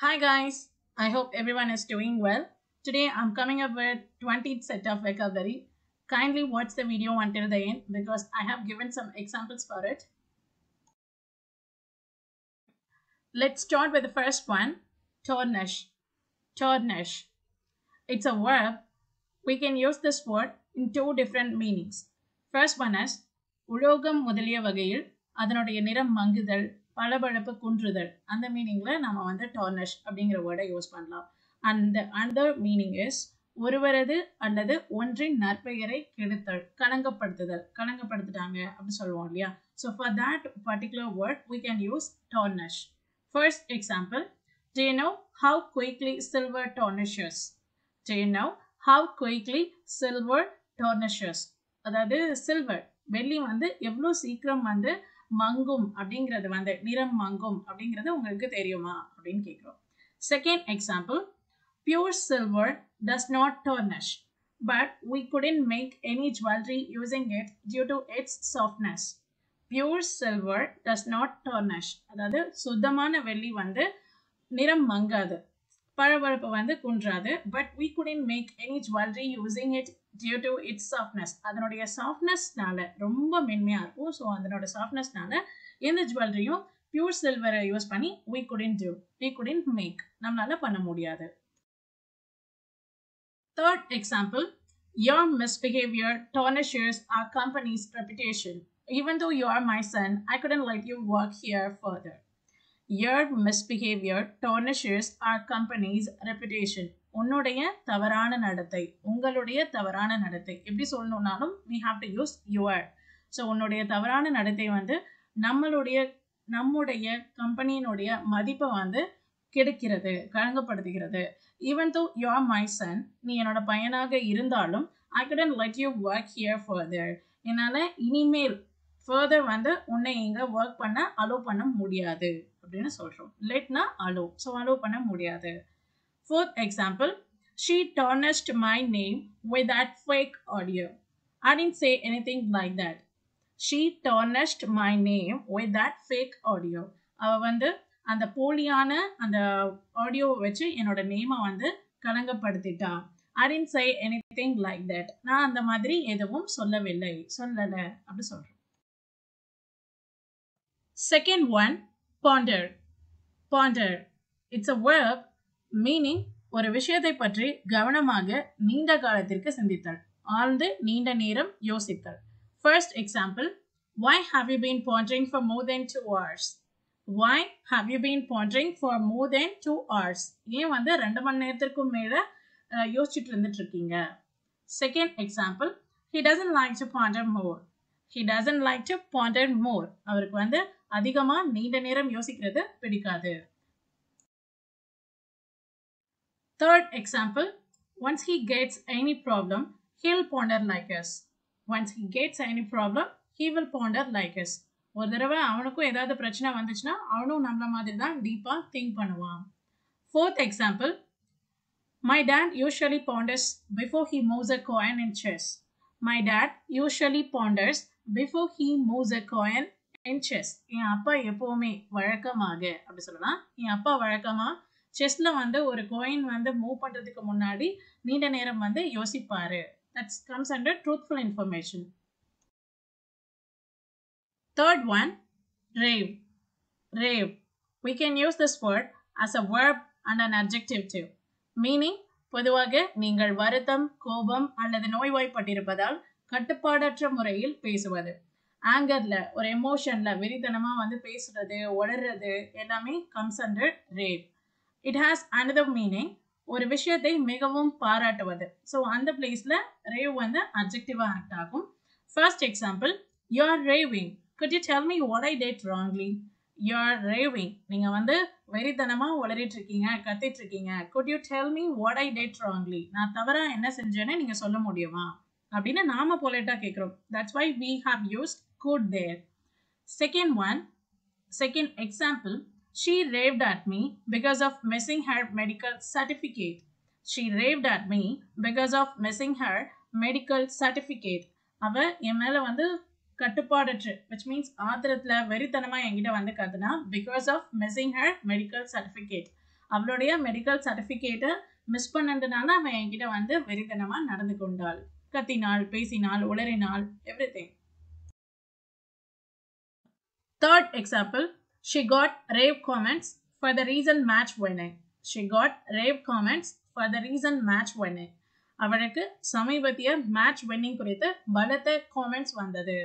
Hi guys, I hope everyone is doing well. Today I'm coming up with 20th set of vocabulary. Kindly watch the video until the end because I have given some examples for it. Let's start with the first one, tarnish. Tarnish. It's a verb. We can use this word in two different meanings. First one is உலோகம் முதலிய வகையில் அதனுடைய நிறம் மங்குதல் பளபளப்பு குன்றுதல் அந்த மீனிங்ல நம்ம வந்து tarnish அப்படிங்கிற வேர்டை யூஸ் பண்ணலாம். அண்ட் another மீனிங் இஸ் ஒருவரது அல்லது ஒன்றின் நற்பெயரை கெடுத்தல் களங்கப்படுத்துதல் களங்கப்படுத்திட்டாங்க அப்படி சொல்லுவோம் இல்லையா. So for that particular word we can use tarnish. First example, do you know how quickly silver tarnishes? Do you know how quickly silver tarnishes? அதாவது சில்வர் வெள்ளி வந்து எவ்வளோ சீக்கிரம் வந்து மங்கும் அப்படிங்கிறது வந்து நிறம் மங்கும் அப்படிங்கிறது உங்களுக்கு தெரியுமா அப்படின்னு கேட்குறோம். Second example, pure silver does not tarnish, but we couldn't make any jewelry using it due to its softness. Pure silver does not tarnish. அதாவது சுத்தமான வெள்ளி வந்து நிறம் மங்காது பளபளப்பு வந்து குன்றாது. But we couldn't make any jewelry using it due to its softness. அதனுடைய சாஃப்ட்னஸ்னால ரொம்ப மென்மையா இருக்கும். ஸோ அதனோட சாஃப்ட்னஸ்னால எந்த ஜுவல்லரியும் பியூர் சில்வரை யூஸ் பண்ணி we couldn't make நம்மளால பண்ண முடியாது. Third example, your misbehavior tarnishes our company's reputation. Even though you are my son, I couldn't let you work here further. Your misbehavior tarnishes our company's reputation. உன்னுடைய தவறான நடத்தை உங்களுடைய தவறான நடத்தை எப்படி சொல்லணும்னாலும் we have to use your. So உன்னுடைய தவறான நடத்தை வந்து நம்முடைய கம்பெனியினுடைய மதிப்பை வந்து கெடுக்கிறது களங்கப்படுத்துகிறது. Even though you are my son, நீ என்னோட பையனாக இருந்தாலும் I couldn't let you work here further. என்னால் இனிமேல் ஃபர்தர் வந்து உன்னை இங்க ஒர்க் பண்ண அலோவ் பண்ண முடியாது அப்படின்னு சொல்றோம். லெட்னா அலோவ், ஸோ அலோவ் பண்ண முடியாது. Fourth example, she tarnished my name with that fake audio. I didn't say anything like that. She tarnished my name with that fake audio. அவ வந்து அந்த போலியான அந்த ஆடியோவை வச்சு என்னோட நேமை வந்து களங்கப்படுத்திட்டா. I didn't say anything like that. நான் அந்த மாதிரி எதுவும் சொல்லலை அப்படி சொல்றோம். Second one, ponder. Ponder. It's a verb meaning ஒரு விஷயத்தை பற்றி கவனமாக நீண்ட காலத்திற்கு சிந்தித்தல் ஆழ்ந்து நீண்ட நேரம் யோசித்தல். First example, why have you been pondering for more than 2 hours? Why have you been pondering for more than 2 hours? ஏன் வந்து 2 மணி நேரத்திற்கும் மேல யோசிச்சுட்டு இருந்துட்டு இருக்கீங்க. Second example, he doesn't like to ponder more. He doesn't like to ponder more. அவருக்கு வந்து அதிகமா நீண்ட நேரம் யோசிக்கிறது பிடிக்காது. Third example, once he gets any problem, he'll ponder like us. Once he gets any problem, he will ponder like us. ஒரு தடவை அவனுக்கும் ஏதாவது பிரச்சனை வந்துச்சுன்னா அவனும் நம்மள மாதிரி தான் டீப்பா திங்க் பண்ணுவான். Fourth example, my dad usually ponders before he moves a coin in chess. My dad usually ponders before he moves a coin in chess. என் அப்பா எப்பவுமே வழக்கமாக அப்படி சொல்லலாம். என் அப்பா வழக்கமா செஸ்ல வந்து ஒரு காயின் வந்து மூவ் பண்றதுக்கு முன்னாடி நீண்ட நேரம் வந்து யோசிப்பாரு. That comes under truthful information. Third one, rave. Rave. We can use this word as a verb and an adjective too. Meaning, பொதுவாக நீங்கள் வருத்தம் கோபம் அல்லது நோய்வாய்ப்பட்டிருப்பதால் கட்டுப்பாடற்ற முறையில் பேசுவது. ஆங்கர்ல ஒரு எமோஷன்ல வெறித்தனமா வந்து பேசுறது உளறது எல்லாமே comes under rave. It has another meaning, ஒரு விஷயத்தை மிகவும் பாராட்டுவது. ஸோ அந்த பிளேஸ்ல ரேவ் வந்து அட்ஜெக்டிவா ஆக்ட் ஆகும். First example, you are raving. Could you tell me what I did wrongly? You are raving. நீங்க வந்து வெறித்தனமா உளறிட்டு இருக்கீங்க கத்திட்டு இருக்கீங்க. Could you tell me what I did wrongly? நான் தவறா என்ன செஞ்சேன்னு நீங்க சொல்ல முடியுமா அப்படின்னு நாம பொலைட்டா கேட்கிறோம். That's why we have used could there. Second example, she raved at me because of missing her medical certificate. She raved at me because of missing her medical certificate. அவ என் மேல வந்து கட்டுப்பாடற்று which means ஆத்திரத்துல வெறித்தனமா என்கிட்ட வந்து கத்துனா because of missing her medical certificate. அவளுடைய medical சர்டிஃபிகேட்டை miss பண்ணதுனால அவன் என்கிட்ட வந்து வெறித்தனமா நடந்து கொண்டாள். கத்தினாள், பேசினாள், உளறினாள், everything. Third example, she got rave comments for the reason match winning. She got rave comments for the reason match winning. அவளுக்கு சமீபத்திய மேட்ச் வின்னிங் குறித்து பலத்த காமெண்ட்ஸ் வந்தது.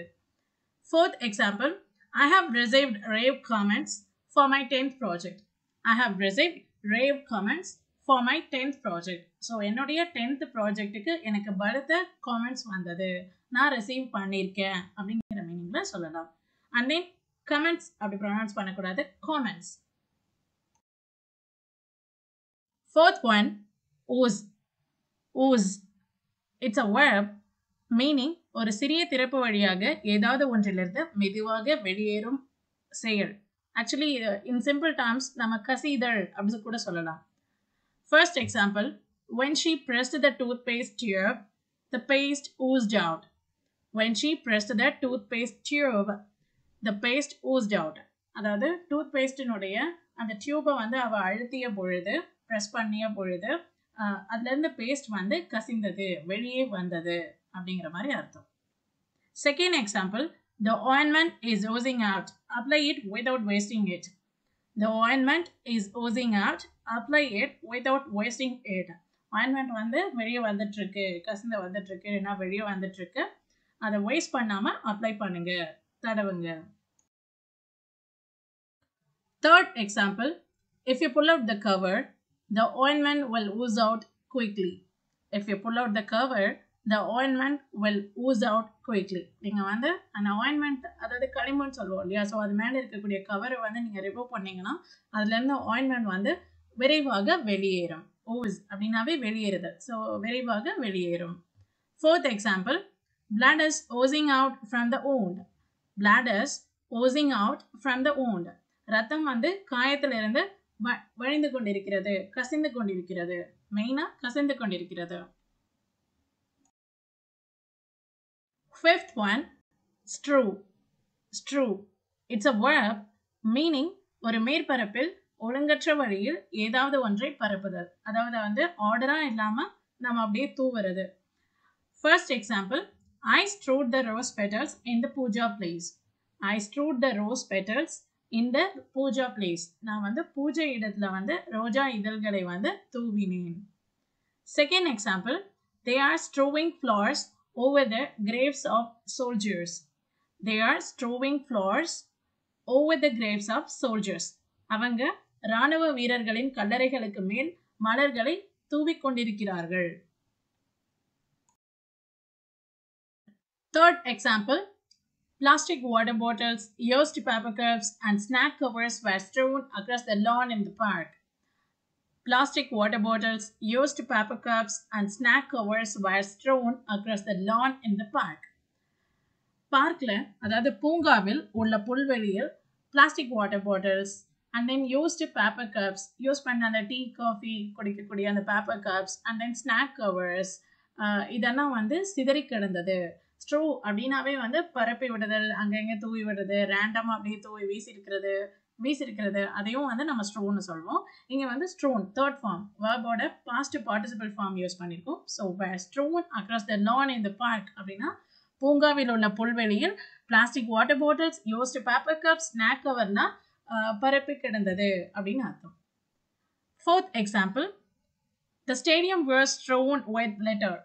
Fourth example, I have received rave comments for my 10th project. I have received rave comments for my 10th project. So என்னுடைய 10th ப்ராஜெக்ட்டுக்கு எனக்கு பலத்த comments வந்தது, நான் ரிசீவ் பண்ணியிருக்கேன் அப்படிங்கிற மீனிங்கில் சொல்லலாம். அண்ட் தென் கமெண்ட்ஸ் அப்படி ப்ரொனவுன்ஸ் பண்ணக்கூடாது, comments. Fourth one, ooze. Ooze. It's a verb meaning ஒரு சிறிய திறப்பு வழியாக ஏதாவது ஒன்றிலிருந்து மெதுவாக வெளியேறும் செயல். ஆக்சுவலி இன் சிம்பிள் டேர்ம்ஸ் நம்ம கசிதல் அப்படின்னு கூட சொல்லலாம். First example, when she pressed the toothpaste tube, the paste oozed out. When she pressed the toothpaste tube, the paste oozed out. அதாவது டூத்பேஸ்டினுடைய அந்த டியூபை வந்து அவள் அழுத்திய பொழுது, ப்ரெஸ் பண்ணிய பொழுது அதுலேருந்து பேஸ்ட் வந்து கசிந்தது, வெளியே வந்தது அப்படிங்கிற மாதிரி அர்த்தம். Second example, the ointment is oozing out. Apply it without wasting it. The ointment is oozing out. Apply it without wasting it. ointment வந்து வெளியே வந்துட்டு இருக்கு, கசிந்து வந்துட்டு இருக்கு, இல்லைன்னா வெளியே வந்துட்டு இருக்கு, அதை வேஸ்ட் பண்ணாம அப்ளை பண்ணுங்க, தடவுங்க. Third example, if you pull out the cover, the ointment will ooze out quickly. If you pull out the cover, the ointment will ooze out quickly. நீங்கள் வந்து அந்த ointment, அதாவது களிமண் சொல்லுவோம் இல்லையா, ஸோ அது மேலே இருக்கக்கூடிய கவரை வந்து நீங்கள் ரிமூவ் பண்ணிங்கன்னா அதுலேருந்து ointment வந்து விரைவாக வெளியேறும். ooze அப்படின்னாவே வெளியேறுதல், ஸோ விரைவாக வெளியேறும். Fourth example, blood is oozing out from the wound. Blood is oozing out from the wound. ரத்தம் வந்து காயத்திலிருந்து வழிந்து கொண்டிருக்கிறது, கசிந்து கொண்டிருக்கிறது, மெயினா கசிந்து கொண்டிருக்கிறது. Fifth one, strew. Strew. It's a verb meaning ஒரு மேற்பரப்பில் ஒழுங்கற்ற வழியில் ஏதாவது ஒன்றை பரப்புதல், அதாவது வந்து ஆர்டரா இல்லாம நம்ம அப்படியே தூவுறது. First example, I strewed the rose petals in the puja place. I strewed the rose petals in the puja place. நான் வந்து பூஜை இடத்துல வந்து ரோஜா இதழ்களை வந்து தூவினேன். Second example, they are strewing flowers over the graves of soldiers. They are strewing flowers over the graves of soldiers. அவங்க ராணுவ வீரர்களின் கல்லறைகளுக்கு மேல் மலர்களை தூவிக் கொண்டிருக்கிறார்கள். Third example, plastic water bottles, used paper cups, and snack covers were strewn across the lawn in the park. Plastic water bottles, used paper cups, and snack covers were strewn across the lawn in the park. பார்க்ல, அதாவது பூங்காவில் உள்ள புல்வெளியில் plastic water bottles and then used paper cups, use பண்ண அந்த tea coffee குடிக்கக்கூடிய அந்த paper cups and then snack covers, இதெல்லாம் வந்து சிதறி கிடந்தது. ஸ்ட்ரூ அப்படின்னாவே வந்து பரப்பி விடுதல், அங்கங்கே தூவி விடுறது, ரேண்டமாக அப்படியே தூவி வீசிருக்கிறது, அதையும் வந்து நம்ம ஸ்ட்ரூன்னு சொல்லுவோம். இங்கே வந்து ஸ்ட்ரூன் தேர்ட் ஃபார்ம் வேர்போட பாஸ்ட் பார்ட்டிசிபிள் ஃபார்ம் யூஸ் பண்ணியிருக்கோம். So strewn across the lawn in the park அப்படின்னா பூங்காவில் உள்ள புல்வெளியில் plastic water bottles, used paper cup, snack கவர்னா பரப்பி கிடந்தது அப்படின்னு அர்த்தம். Fourth example, the stadium was strewn with litter.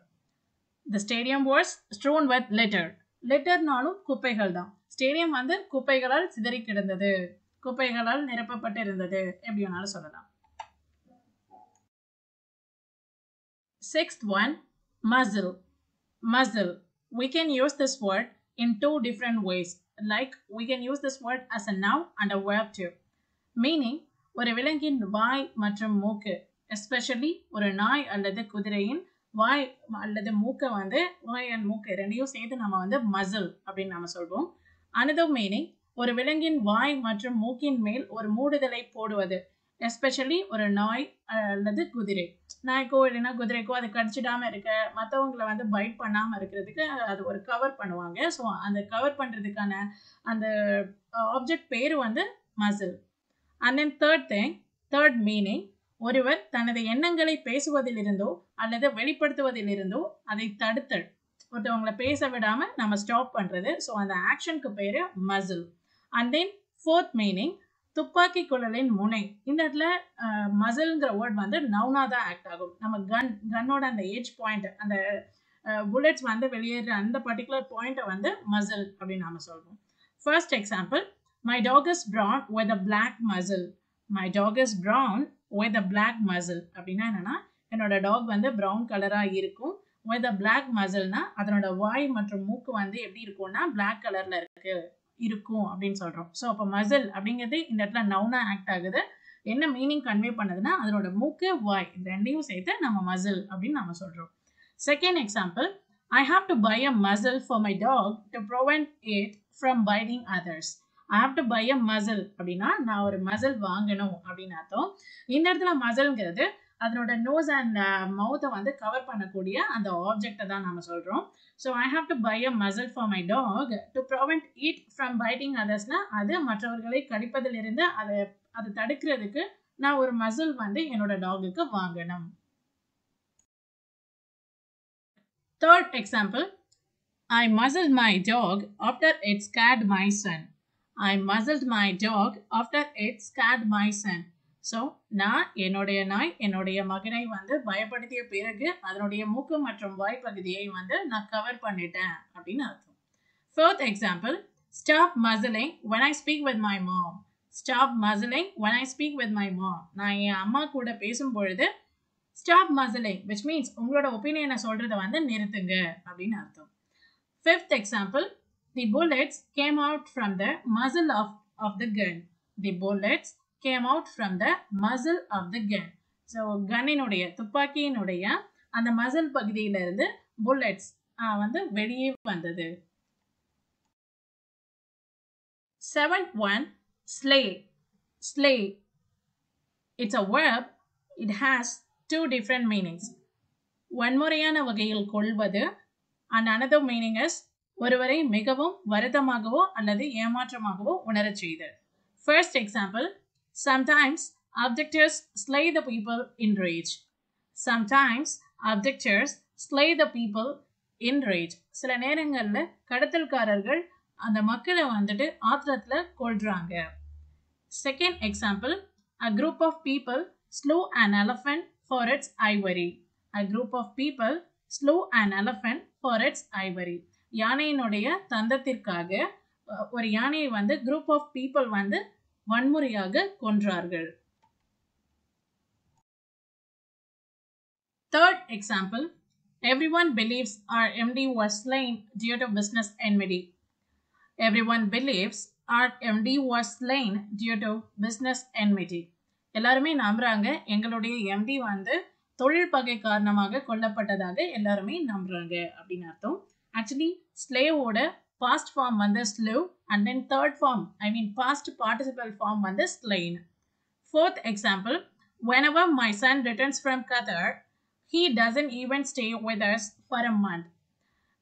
The stadium was strewn with litter. லிட்டர்னாலும் குப்பைகள் தான். ஸ்டேடியம் வந்து குப்பைகளால் சிதறி கிடந்தது, குப்பைகளால் நிரப்பப்பட்டு இருந்தது, எப்படி வேணாலும் சொல்லலாம். Sixth one, muzzle. Muzzle. We can use this word in two different ways. Like we can use this word as a noun and a verb too. Meaning, ஒரு விலங்கின் வாய் மற்றும் மூக்கு, எஸ்பெஷலி ஒரு நாய் அல்லது குதிரையின் வாய் அல்லது மூக்கை வந்து, வாய் அண்ட் மூக்கு ரெண்டையும் சேர்த்து நம்ம வந்து மசில் அப்படின்னு நம்ம சொல்வோம். Another meaning, ஒரு விலங்கின் வாய் மற்றும் மூக்கின் மேல் ஒரு மூடுதலை போடுவது, எஸ்பெஷலி ஒரு நாய் அல்லது குதிரை. நாய்க்கோ இல்லைன்னா குதிரைக்கோ அது கடிச்சிடாமல் இருக்க, மற்றவங்களை வந்து பைட் பண்ணாமல் இருக்கிறதுக்கு அது ஒரு கவர் பண்ணுவாங்க. ஸோ அந்த கவர் பண்ணுறதுக்கான அந்த ஆப்ஜெக்ட் பேர் வந்து muscle. And then third meaning, ஒருவர் தனது எண்ணங்களை பேசுவதிலிருந்தோ அல்லது வெளிப்படுத்துவதிலிருந்தோ அதை தடுத்தல். ஒருத்தவங்களை பேச விடாம நம்ம ஸ்டாப் பண்றது. ஸோ அந்த ஆக்ஷனுக்கு பேரு muscle. And then fourth meaning, துப்பாக்கி குழலின் முனை. இந்த இடத்துல மசில்ங்கிற வேர்ட் வந்து நவுனா தான் ஆக்ட் ஆகும். நம்ம கன்னோட அந்த ஏஜ் பாயிண்ட், அந்த புல்லட்ஸ் வந்து வெளியேற அந்த பர்டிகுலர் பாயிண்ட்டை வந்து மசில் அப்படின்னு நாம சொல்றோம். First example, my dog is brown with a black muzzle. My dog is brown with a black muzzle அப்படின்னா என்னன்னா, என்னோட டாக் வந்து ப்ரௌன் கலரா இருக்கும். with a black muzzleனா அதனோட வாய் மற்றும் மூக்கு வந்து எப்படி இருக்கும்னா black கலர்ல இருக்கும் அப்படின்னு சொல்றோம். ஸோ அப்போ மசில் அப்படிங்கிறது இந்த இடத்துல நவுனா ஆக்ட் ஆகுது. என்ன மீனிங் கன்வே பண்ணுதுன்னா, அதனோட மூக்கு வாய் இது ரெண்டையும் சேர்த்து நம்ம மசில் அப்படின்னு நம்ம சொல்றோம். Second example, I have to buy a muzzle for my dog to prevent it from biting others. I have to buy a muzzle அப்படின்னா நான் ஒரு மசில் வாங்கணும் அப்படின்னு அர்த்தம். இந்த இடத்துல மசில்ங்கிறது அதனோட நோஸ் அண்ட் மவுத்தை வந்து கவர் பண்ணக்கூடிய அந்த ஆப்ஜெக்டை தான் நம்ம சொல்றோம். So I have to buy a muzzle for my dog to prevent it from biting அதர்ஸ்னா அது மற்றவர்களை கடிப்பதிலிருந்து அதை தடுக்கிறதுக்கு நான் ஒரு மசில் வந்து என்னோட டாகுக்கு வாங்கணும். Third example, I muzzled my dog after it scared my son. I muzzled my dog after it scared my son. So நான் என்னுடைய நாய் என்னுடைய மகனை வந்து பயப்படுத்திய பிறகு அதனுடைய மூக்கு மற்றும் வாய் பகுதியை வந்து நான் கவர் பண்ணிட்டேன் அப்படின்னு அர்த்தம். Fourth example, stop muzzling when I speak with my mom. Stop muzzling when I speak with my mom. நான் என் அம்மா கூட பேசும்பொழுது ஸ்டாப் மசிலிங் which means உங்களோட ஒப்பீனியனை சொல்றதை வந்து நிறுத்துங்க அப்படின்னு அர்த்தம். Fifth example, the bullets came out from the muzzle of the gun. The bullets came out from the muzzle of the gun. So கன்னினுடைய துப்பாக்கியினுடைய அந்த மசில் பகுதியிலிருந்து புல்லட்ஸ் வந்து வெளியே வந்தது. Seventh one, slay. Slay, it's a verb. It has two different meanings. வன்முறையான வகையில் கொள்வது and another meaning is ஒருவரை மிகவும் வருத்தமாகவோ அல்லது ஏமாற்றமாகவோ உணரச் செய்தல். First example, sometimes abductors slay the people in rage. Sometimes abductors slay the people in rage. சில நேரங்கள்ல கடத்தல்காரர்கள் அந்த மக்களை வந்துட்டு ஆத்திரத்துல கொல்றாங்க. Second example, a group of people slew an elephant for its ivory. A group of people slew an elephant for its ivory. யானையினுடைய தந்தத்திற்காக ஒரு யானையை வந்து group of people வந்து வன்முறையாக கொன்றார்கள். Third example, everyone believes our MD was slain due to business enmity. Everyone believes our MD was slain due to business enmity. எல்லாருமே நம்புறாங்க எங்களுடைய empty வந்து தொழில் பகை காரணமாக கொல்லப்பட்டதாக எல்லாருமே நம்புறாங்க அப்படின்னு அர்த்தம். ஆக்சுவலி ஸ்லேவோட பாஸ்ட் ஃபார்ம் வந்து slew and then third form past participle form வந்து slain. Fourth example, whenever my son returns from Qatar, he doesn't even stay with us for a month.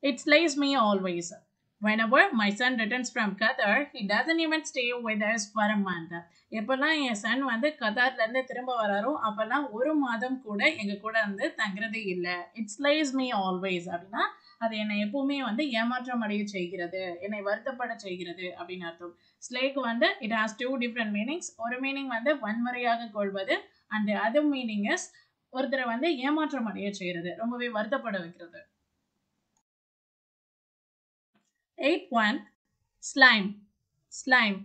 It slays me always. Whenever my son returns from Qatar, he doesn't even stay with us for a month. எப்பெல்லாம் என் Sun வந்து கத்தார்லேருந்து திரும்ப வராரோ அப்பெல்லாம் ஒரு மாதம் கூட எங்கள் கூட வந்து தங்குறதே இல்லை. இட் ஸ்லேஸ் மீ ஆல்வேஸ் அப்படின்னா அது என்னை எப்பவுமே வந்து ஏமாற்றம் அடைய செய்கிறது, என்னை வருத்தப்பட செய்கிறது அப்படின்னு அர்த்தம். ஸ்லேக்கு வந்து it has two different meanings. ஒரு மீனிங் வந்து வன்முறையாக கொள்வது அண்ட் அதர் மீனிங் இஸ் ஒருத்தரை வந்து ஏமாற்றம் அடைய செய்கிறது, ரொம்பவே வருத்தப்பட வைக்கிறது. 8.1, slime. Slime,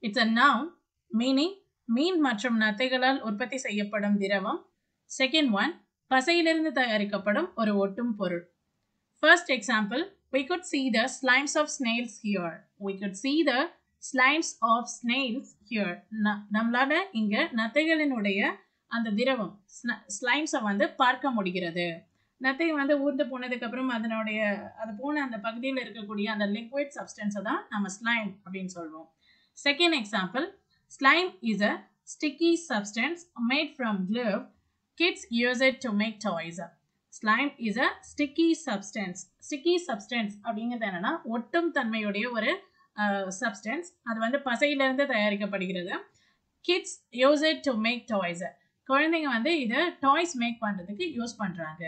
it's a noun meaning மீன் மற்றும் நத்தைகளால் உற்பத்தி செய்யப்படும் திரவம். செகண்ட் ஒன், பசையிலிருந்து தயாரிக்கப்படும் ஒரு ஒட்டும் பொருள். First example, we could see the slimes of snails here. We could see the slimes of snails here. நம்மளால இங்க நத்தைகளினுடைய அந்த திரவம் ஸ்லைம்ஸை வந்து பார்க்க முடிகிறது. நத்தை வந்து ஊர்ந்து போனதுக்கு அப்புறம் அதனுடைய அது போன அந்த பகுதியில் இருக்கக்கூடிய அந்த லிக்விட் சப்ஸ்டன்ஸை தான் நம்ம ஸ்லைம் அப்படின்னு சொல்றோம். Second example, slime is a sticky substance made from glue. Kids use it to make toys. Slime is a sticky substance. Sticky substance அப்படிங்கிறது என்னன்னா ஒட்டும் தன்மையுடைய ஒரு சப்ஸ்டன்ஸ். அது வந்து பசையிலிருந்து தயாரிக்கப்படுகிறது. Kids use it to make toys. குழந்தைங்க வந்து இதை டாய்ஸ் மேக் பண்றதுக்கு யூஸ் பண்றாங்க.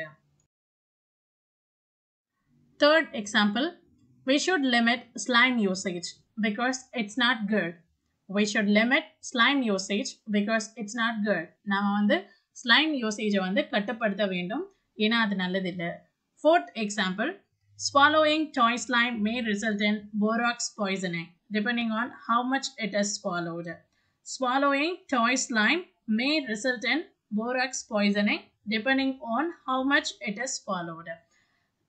Third example, we should limit slime usage because it's not good. We should limit slime usage because it's not good. நாம வந்து slime usage வந்து கட்டுப்படுத்த வேண்டும், ஏன்னா அது நல்லதில்லை. Fourth example, swallowing toy slime may result in borax poisoning depending on how much it is swallowed. Swallowing toy slime may result in borax poisoning depending on how much it is swallowed.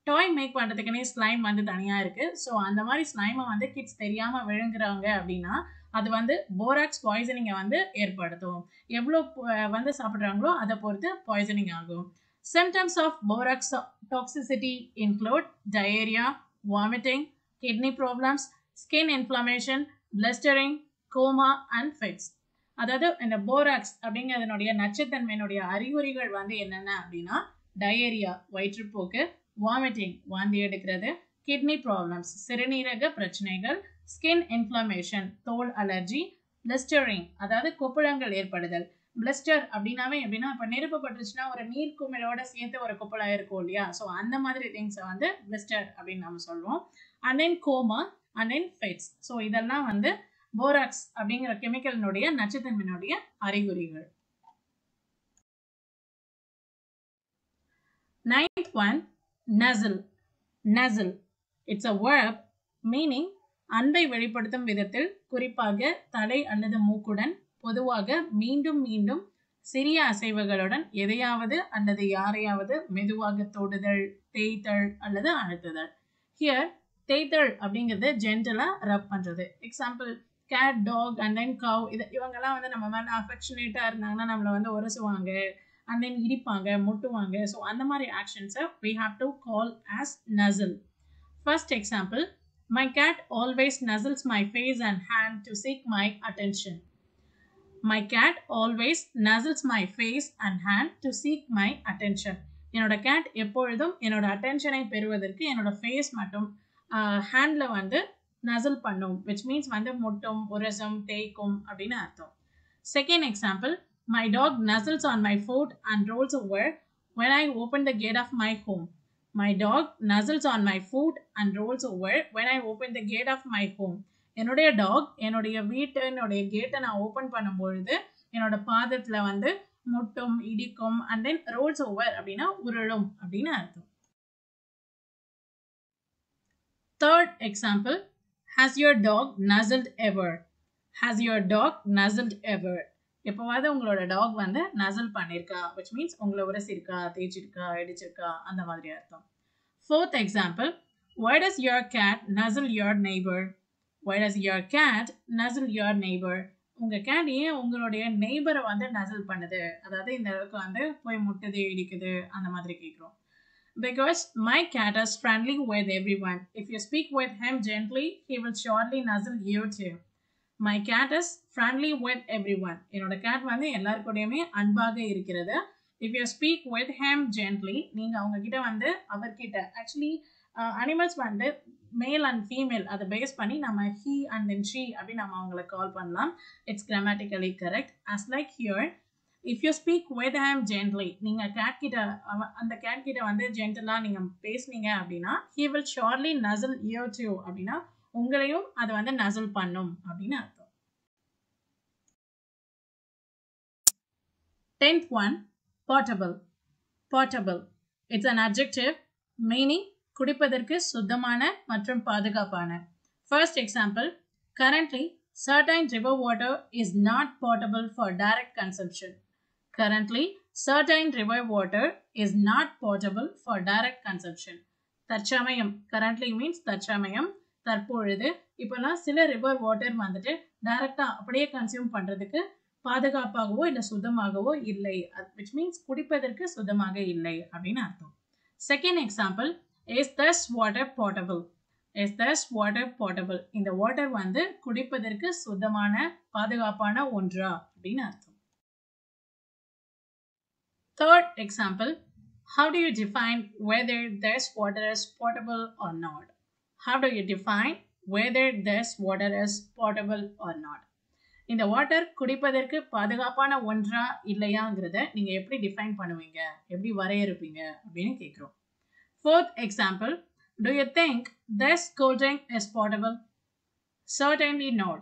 Toy make பண்ணுறதுக்குன்னே slime வந்து தனியாக இருக்குது. So அந்த மாதிரி ஸ்லைமை வந்து kids தெரியாமல் விழுங்குறாங்க அப்படின்னா அது வந்து போராக்ஸ் பாய்சனிங்கை வந்து ஏற்படுத்தும். எவ்வளோ வந்து சாப்பிட்றாங்களோ அதை பொறுத்து பாய்சனிங் ஆகும். Symptoms of borax toxicity include diarrhoea, vomiting, kidney problems, skin inflammation, blistering, coma and fits. அதாவது இந்த போராக்ஸ் அப்படிங்கிறதுனுடைய நச்சுத்தன்மையினுடைய அறிகுறிகள் வந்து என்னென்ன அப்படின்னா டயேரியா வயிற்றுப்போக்கு, வாமிட்டிங் வாந்தி எடுக்கிறது, கிட்னி ப்ராப்ளம்ஸ் சிறுநீரக பிரச்சனைகள், ஸ்கின் இன்ஃப்ளமேஷன் தோல் அலர்ஜி, பிளஸ்டரிங் அதாவது கொப்பளங்கள் ஏற்படுதல். பிளஸ்டர் அப்படின்னாவே எப்படின்னா இப்போ நெருப்பு பட்டுச்சுன்னா ஒரு நீர் குமிழோட சேர்த்து ஒரு கொப்பளம் இருக்கும் இல்லையா, ஸோ அந்த மாதிரி திங்ஸை வந்து பிளஸ்டர் அப்படின்னு நம்ம சொல்லுவோம். And then coma and then fights. So இதெல்லாம் வந்து போராக்ஸ் அப்படிங்கிற கெமிக்கலினுடைய நச்சுத்தன்மையினுடைய அறிகுறிகள். Ninth one, nuzzle. Nuzzle. It's a verb meaning அன்பை வெளிப்படுத்தும் விதத்தில் குறிப்பாக தலை அல்லது மூக்குடன் பொதுவாக மீண்டும் மீண்டும் சிறிய அசைவுகளுடன் எதையாவது அல்லது யாரையாவது மெதுவாக தொடுதல், தேய்த்தல் அல்லது அழுத்துதல். ஹியர் தேய்த்தல் அப்படிங்கிறது ஜென்டலாக ரப் பண்ணுறது. Example cat, dog and then cow. இவங்கெல்லாம் வந்து நம்ம மேலே அஃபெக்ஷனேட்டாக இருந்தாங்கன்னா நம்மளை வந்து உரசுவாங்க, and then இடிப்பாங்க, முட்டுவாங்க. ஸோ அந்த மாதிரி ஆக்ஷன்ஸை we have to call as nuzzle. First example, my cat always nuzzles my face and hand to seek my attention. My cat always nuzzles my face and hand to seek my attention. என்னோட gate எப்பொழுதும் என்னோட அட்டென்ஷனை பெறுவதற்கு என்னோட face மற்றும் handle வந்து நசல் பண்ணும், which means வந்து முட்டும், உரசும், தேய்க்கும் அப்படின்னு அர்த்தம். Second example, my dog nuzzles on my foot and rolls over when I open the gate of my home. My dog nuzzles on my foot and rolls over when I open the gate of my home. என்னுடைய talk என்னுடைய வீட்டினுடைய கேட்டை நான் open பண்ணும்பொழுது என்னோட பாதத்தில் வந்து முட்டும், இடிக்கும், அண்ட் தென் ரோல்ஸ் ஓவர் அப்படின்னா உருளும் அப்படின்னு அர்த்தம். Third example, has your dog nuzzled ever? Has your dog nuzzled ever? எப்போவாவது உங்களோட டாக் வந்து நசல் பண்ணியிருக்கா, which means உங்களை உரசிருக்கா, தேய்ச்சிருக்கா, இடிச்சிருக்கா, அந்த மாதிரி அர்த்தம். Fourth example, why does your cat nuzzle your neighbor? Why does your cat nuzzle your neighbor? உங்கள் gate ஏன் உங்களுடைய நெய்பரை வந்து நசல் பண்ணுது, அதாவது இந்த அளவுக்கு வந்து போய் முட்டுது, இடிக்குது, அந்த மாதிரி கேட்குறோம். Because my cat is friendly with everyone. If you speak with him gently, he will surely nuzzle you too. My cat is friendly with everyone. என்னோட கேட் வந்து எல்லாருக்கூடையுமே அன்பாக இருக்கிறது. If you speak with him gently, நீங்கள் அவங்கக்கிட்ட வந்து அவர்கிட்ட actually animals வந்து male and female அதை பேஸ் பண்ணி நம்ம he and then she அப்படின்னு நம்ம அவங்கள கால் பண்ணலாம். It's grammatically correct. as like here, if you speak with him gently, நீங்கள் கேட் கிட்ட அந்த கேட் கிட்ட வந்து ஜென்டலாக நீங்கள் பேசுனீங்க அப்படின்னா he will surely nuzzle you too அப்படின்னா உங்களையும் அதை வந்து நசல் பண்ணும் அப்படின்னு அர்த்தம். 10th one, portable. Portable. It's an adjective meaning குடிப்பதற்கு சுத்தமான மற்றும் பாதுகாப்பான. First example, currently certain river water is not potable for direct consumption. Currently certain river water is not potable for direct consumption. தற்சமயம், currently means தற்சமயம், தற்பொழுது. இப்போலாம் சில river water வந்துட்டு டைரக்டாக அப்படியே கன்சியூம் பண்ணுறதுக்கு பாதுகாப்பாகவோ இல்லை சுத்தமாகவோ இல்லை, which means குடிப்பதற்கு சுத்தமாக இல்லை அப்படின்னு அர்த்தம். Second example, is this water potable? Is this water potable? இந்த வாட்டர் வந்து குடிப்பதற்கு சுத்தமான பாதுகாப்பான ஒன்றா அப்படின்னு அர்த்தம். Third example, how do you define whether this water is potable or not? How do you define whether this water is potable or not? இந்த water குடிப்பதற்கு பாதுகாப்பான ஒன்றா இல்லையாங்கிறத நீங்க எப்படி டிஃபைன் பண்ணுவீங்க, எப்படி வரையறுப்பீங்க அப்படின்னு கேட்குறோம். Fourth example, do you think this cool drink is potable? Certainly not.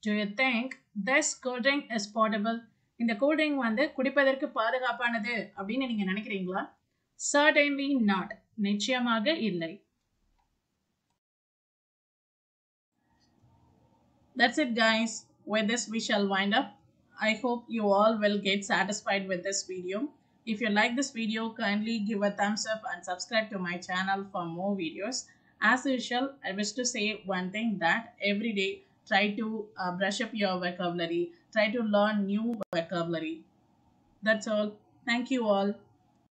Do you think this cool drink is potable? இந்த கூல் ட்ரிங்க் வந்து குடிப்பதற்கு பாதுகாப்பானது அப்படின்னு நீங்க நினைக்கிறீங்களா? Certainly not. நிச்சயமாக இல்லை. That's it, guys. With this, we shall wind up. I hope you all will get satisfied with this video. If you like this video, kindly give a thumbs up and subscribe to my channel for more videos. As usual, I wish to say one thing, that every day try to brush up your vocabulary, try to learn new vocabulary. That's all. Thank you all.